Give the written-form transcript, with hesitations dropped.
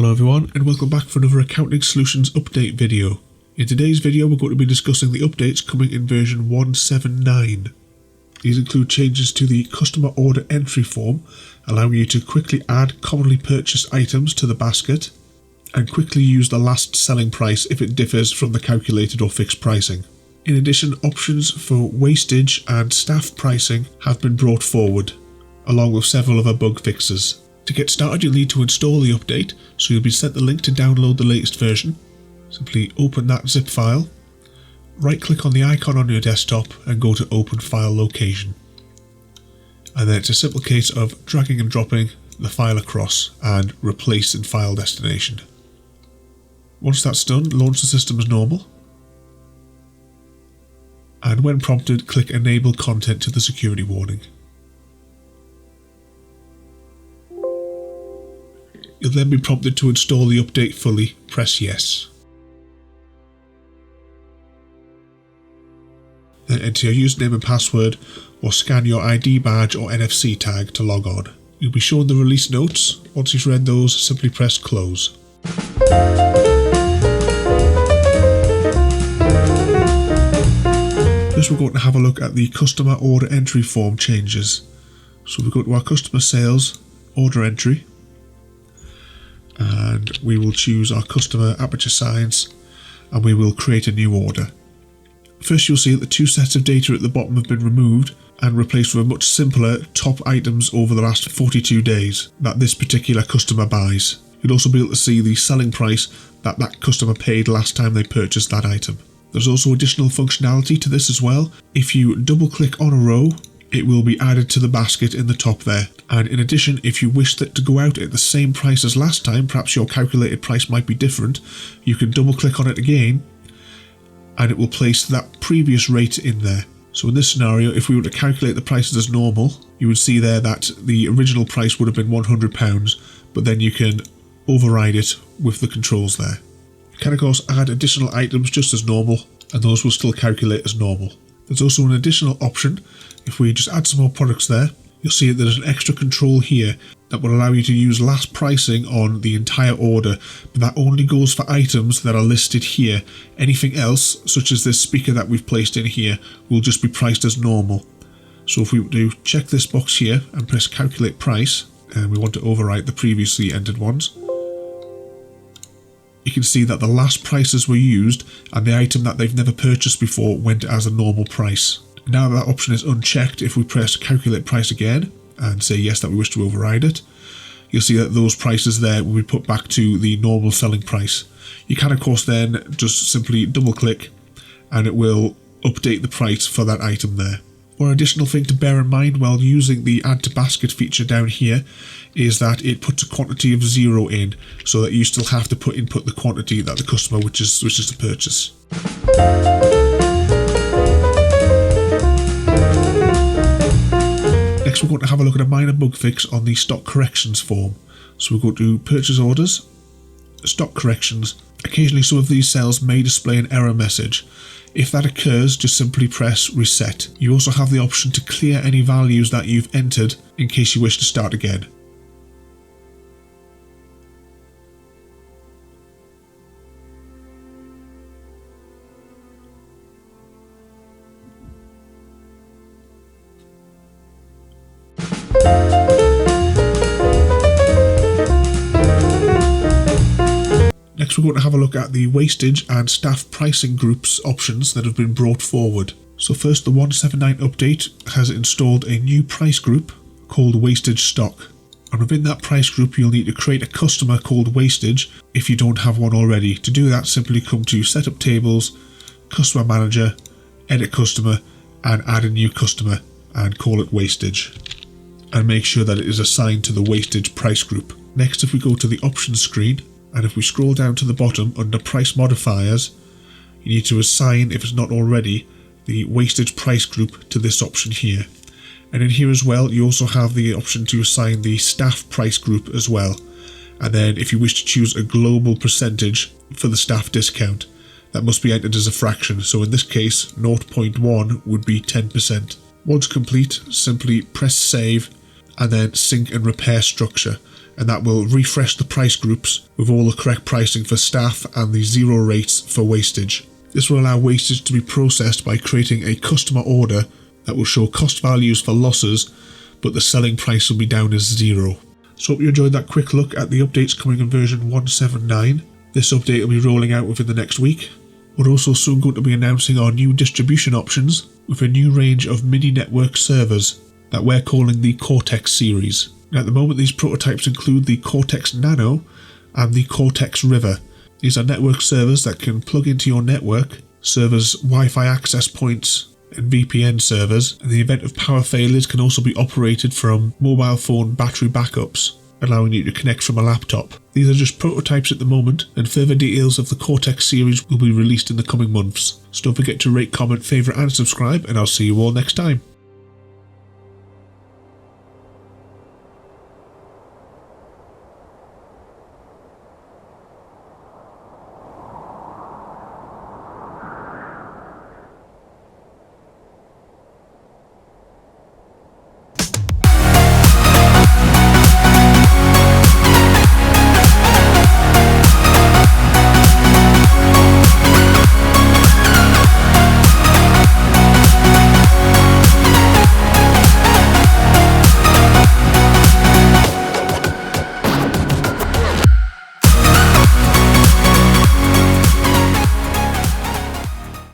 Hello everyone and welcome back for another Accounting Solutions update video. In today's video we're going to be discussing the updates coming in version 1.7.9. These include changes to the customer order entry form, allowing you to quickly add commonly purchased items to the basket and quickly use the last selling price if it differs from the calculated or fixed pricing. In addition, options for wastage and staff pricing have been brought forward, along with several other bug fixes. To get started, you'll need to install the update, so you'll be sent the link to download the latest version. Simply open that zip file, right click on the icon on your desktop and go to Open File Location. And then it's a simple case of dragging and dropping the file across and replace in file destination. Once that's done, launch the system as normal. And when prompted, click Enable Content to the security warning. You'll then be prompted to install the update fully. Press Yes. Then enter your username and password or scan your ID badge or NFC tag to log on. You'll be shown the release notes. Once you've read those, simply press Close. First we're going to have a look at the customer order entry form changes. So we go to our customer sales order entry, and we will choose our customer aperture science and we will create a new order. First you'll see that the two sets of data at the bottom have been removed and replaced with much simpler top items over the last 42 days that this particular customer buys. You'll also be able to see the selling price that that customer paid last time they purchased that item. There's also additional functionality to this as well. If you double click on a row, it will be added to the basket in the top there. And in addition, if you wish that to go out at the same price as last time, perhaps your calculated price might be different, you can double click on it again and it will place that previous rate in there. So in this scenario, if we were to calculate the prices as normal, you would see there that the original price would have been £100, but then you can override it with the controls there. You can of course add additional items just as normal, and those will still calculate as normal. There's also an additional option. If we just add some more products there, you'll see that there's an extra control here that will allow you to use last pricing on the entire order, but that only goes for items that are listed here. Anything else, such as this speaker that we've placed in here, will just be priced as normal. So if we do check this box here and press calculate price, and we want to overwrite the previously entered ones, you can see that the last prices were used and the item that they've never purchased before went as a normal price. Now that option is unchecked, if we press calculate price again and say yes that we wish to override it, you'll see that those prices there will be put back to the normal selling price. You can of course then just simply double click and it will update the price for that item there. One additional thing to bear in mind while using the add to basket feature down here is that it puts a quantity of 0 in, so that you still have to input the quantity that the customer wishes to purchase. Next we're going to have a look at a minor bug fix on the stock corrections form. So we'll go to purchase orders, stock corrections. Occasionally some of these cells may display an error message. If that occurs, just simply press reset. You also have the option to clear any values that you've entered in case you wish to start again. Next we're going to have a look at the wastage and staff pricing groups options that have been brought forward. So first, the 1.7.9 update has installed a new price group called wastage stock. And within that price group you'll need to create a customer called wastage if you don't have one already. To do that, simply come to setup tables, customer manager, edit customer and add a new customer and call it wastage. And make sure that it is assigned to the wastage price group. Next, if we go to the options screen, and if we scroll down to the bottom under price modifiers, you need to assign, if it's not already, the wastage price group to this option here. And in here as well, you also have the option to assign the staff price group as well. And then if you wish to choose a global percentage for the staff discount, that must be entered as a fraction. So in this case, 0.1 would be 10%. Once complete, simply press save and then sync and repair structure. and that will refresh the price groups with all the correct pricing for staff and the 0 rates for wastage. This will allow wastage to be processed by creating a customer order that will show cost values for losses, but the selling price will be down as 0. So hope you enjoyed that quick look at the updates coming in version 1.7.9. This update will be rolling out within the next week. We're also soon going to be announcing our new distribution options with a new range of mini network servers that we're calling the Cortex series. Now, at the moment, these prototypes include the Cortex Nano and the Cortex River. These are network servers that can plug into your network, serve as Wi-Fi access points and VPN servers. In the event of power failures, can also be operated from mobile phone battery backups, allowing you to connect from a laptop. These are just prototypes at the moment, and further details of the Cortex series will be released in the coming months. So don't forget to rate, comment, favourite and subscribe, and I'll see you all next time.